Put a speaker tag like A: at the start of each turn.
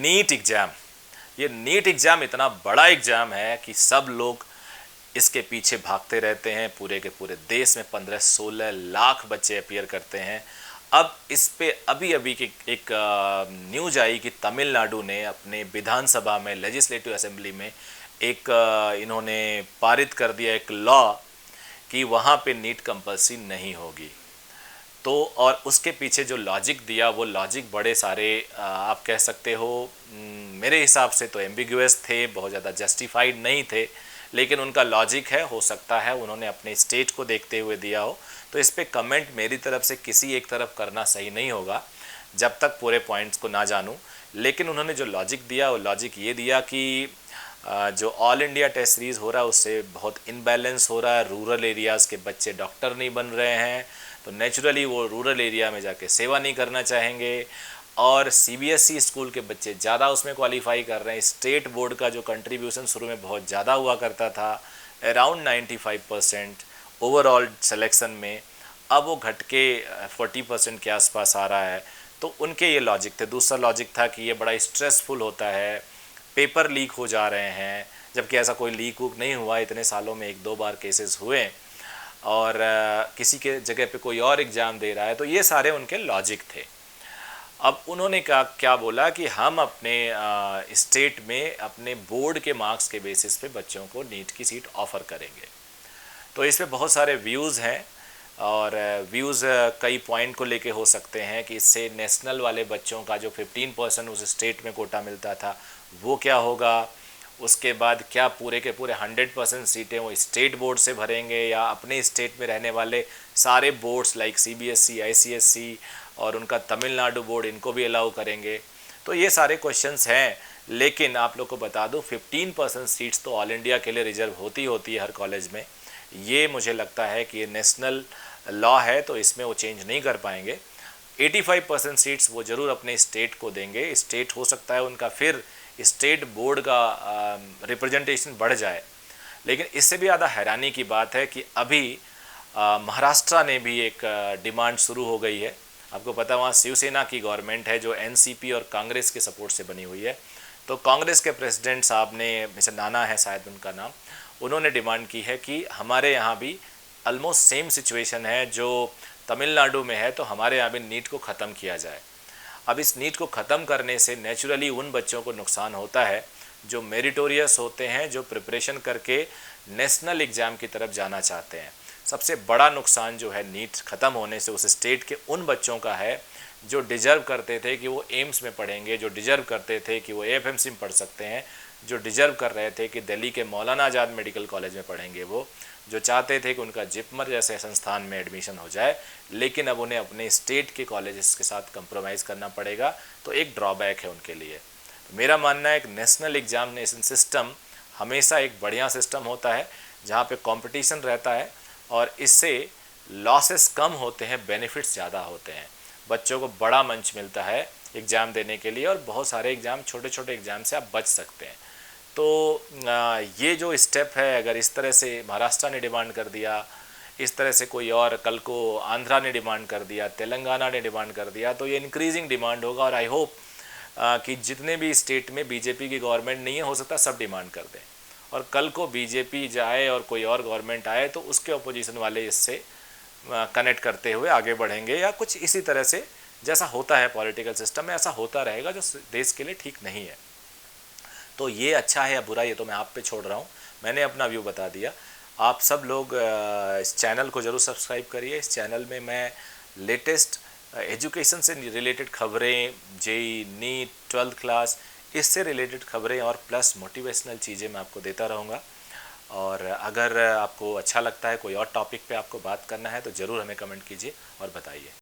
A: NEET exam, ये NEET exam इतना बड़ा एग्ज़ाम है कि सब लोग इसके पीछे भागते रहते हैं। पूरे के पूरे देश में 15-16 लाख बच्चे अपीयर करते हैं। अब इस पे अभी अभी की एक न्यूज़ आई कि तमिलनाडु ने अपने विधानसभा में, लेजिस्लेटिव असेंबली में एक इन्होंने पारित कर दिया एक लॉ कि वहाँ पे नीट कंपल्सरी नहीं होगी। तो और उसके पीछे जो लॉजिक दिया वो लॉजिक बड़े सारे आप कह सकते हो मेरे हिसाब से तो एम्बिग्यूअस थे, बहुत ज़्यादा जस्टिफाइड नहीं थे, लेकिन उनका लॉजिक है, हो सकता है उन्होंने अपने स्टेट को देखते हुए दिया हो। तो इस पे कमेंट मेरी तरफ से किसी एक तरफ करना सही नहीं होगा जब तक पूरे पॉइंट्स को ना जानूं। लेकिन उन्होंने जो लॉजिक दिया वो लॉजिक ये दिया कि जो ऑल इंडिया टेस्ट सीरीज़ हो रहा है उससे बहुत इनबैलेंस हो रहा है। रूरल एरियाज़ के बच्चे डॉक्टर नहीं बन रहे हैं, तो नेचुरली वो रूरल एरिया में जाके सेवा नहीं करना चाहेंगे। और सीबीएसई स्कूल के बच्चे ज़्यादा उसमें क्वालिफाई कर रहे हैं। स्टेट बोर्ड का जो कंट्रीब्यूशन शुरू में बहुत ज़्यादा हुआ करता था, अराउंड 95% ओवरऑल सिलेक्शन में, अब वो घट के 40% के आसपास आ रहा है। तो उनके ये लॉजिक थे। दूसरा लॉजिक था कि ये बड़ा स्ट्रेसफुल होता है, पेपर लीक हो जा रहे हैं, जबकि ऐसा कोई लीक वूक नहीं हुआ। इतने सालों में 1-2 बार केसेस हुए और किसी के जगह पे कोई और एग्ज़ाम दे रहा है। तो ये सारे उनके लॉजिक थे। अब उन्होंने क्या बोला कि हम अपने स्टेट में अपने बोर्ड के मार्क्स के बेसिस पे बच्चों को नीट की सीट ऑफ़र करेंगे। तो इस पे बहुत सारे व्यूज़ हैं और व्यूज़ कई पॉइंट को लेके हो सकते हैं कि इससे नेशनल वाले बच्चों का जो 15% उस स्टेट में कोटा मिलता था वो क्या होगा। उसके बाद क्या पूरे के पूरे 100% सीटें वो स्टेट बोर्ड से भरेंगे या अपने स्टेट में रहने वाले सारे बोर्ड्स लाइक सीबीएसई, आईसीएसई और उनका तमिलनाडु बोर्ड, इनको भी अलाउ करेंगे। तो ये सारे क्वेश्चंस हैं। लेकिन आप लोग को बता दूं 15% सीट्स तो ऑल इंडिया के लिए रिजर्व होती है हर कॉलेज में। ये मुझे लगता है कि ये नेशनल लॉ है, तो इसमें वो चेंज नहीं कर पाएंगे। 85% सीट्स वो ज़रूर अपने स्टेट को देंगे। स्टेट हो सकता है उनका फिर स्टेट बोर्ड का रिप्रेजेंटेशन बढ़ जाए। लेकिन इससे भी ज़्यादा हैरानी की बात है कि अभी महाराष्ट्र ने भी एक डिमांड शुरू हो गई है। आपको पता है वहाँ शिवसेना की गवर्नमेंट है जो एनसीपी और कांग्रेस के सपोर्ट से बनी हुई है। तो कांग्रेस के प्रेसिडेंट साहब ने, मिस्टर नाना है शायद उनका नाम, उन्होंने डिमांड की है कि हमारे यहाँ भी ऑलमोस्ट सेम सिचुएशन है जो तमिलनाडु में है, तो हमारे यहाँ भी नीट को ख़त्म किया जाए। अब इस नीट को ख़त्म करने से नेचुरली उन बच्चों को नुकसान होता है जो मेरिटोरियस होते हैं, जो प्रिपरेशन करके नेशनल एग्ज़ाम की तरफ जाना चाहते हैं। सबसे बड़ा नुकसान जो है नीट ख़त्म होने से उस स्टेट के उन बच्चों का है जो डिजर्व करते थे कि वो एम्स में पढ़ेंगे, जो डिजर्व करते थे कि वो एएफएमसी में पढ़ सकते हैं, जो डिजर्व कर रहे थे कि दिल्ली के मौलाना आज़ाद मेडिकल कॉलेज में पढ़ेंगे, वो जो चाहते थे कि उनका जिपमर जैसे संस्थान में एडमिशन हो जाए। लेकिन अब उन्हें अपने स्टेट के कॉलेजेस के साथ कंप्रोमाइज़ करना पड़ेगा, तो एक ड्रॉबैक है उनके लिए। तो मेरा मानना है कि नेशनल एग्जामिनेशन सिस्टम हमेशा एक बढ़िया सिस्टम होता है जहाँ पे कंपटीशन रहता है और इससे लॉसेस कम होते हैं, बेनिफिट्स ज़्यादा होते हैं। बच्चों को बड़ा मंच मिलता है एग्ज़ाम देने के लिए और बहुत सारे एग्ज़ाम, छोटे छोटे एग्ज़ाम से आप बच सकते हैं। तो ये जो स्टेप है, अगर इस तरह से महाराष्ट्र ने डिमांड कर दिया, इस तरह से कोई और कल को आंध्रा ने डिमांड कर दिया, तेलंगाना ने डिमांड कर दिया, तो ये इंक्रीजिंग डिमांड होगा। और आई होप कि जितने भी स्टेट में बीजेपी की गवर्नमेंट नहीं है, हो सकता सब डिमांड कर दें और कल को बीजेपी जाए और कोई और गवर्नमेंट आए तो उसके अपोजिशन वाले इससे कनेक्ट करते हुए आगे बढ़ेंगे या कुछ इसी तरह से, जैसा होता है पॉलिटिकल सिस्टम में, ऐसा होता रहेगा जो देश के लिए ठीक नहीं है। तो ये अच्छा है या बुरा, ये तो मैं आप पे छोड़ रहा हूँ। मैंने अपना व्यू बता दिया। आप सब लोग इस चैनल को ज़रूर सब्सक्राइब करिए। इस चैनल में मैं लेटेस्ट एजुकेशन से रिलेटेड खबरें, जेईई, नीट, 12th क्लास, इससे रिलेटेड खबरें और प्लस मोटिवेशनल चीज़ें मैं आपको देता रहूँगा। और अगर आपको अच्छा लगता है, कोई और टॉपिक पे आपको बात करना है, तो ज़रूर हमें कमेंट कीजिए और बताइए।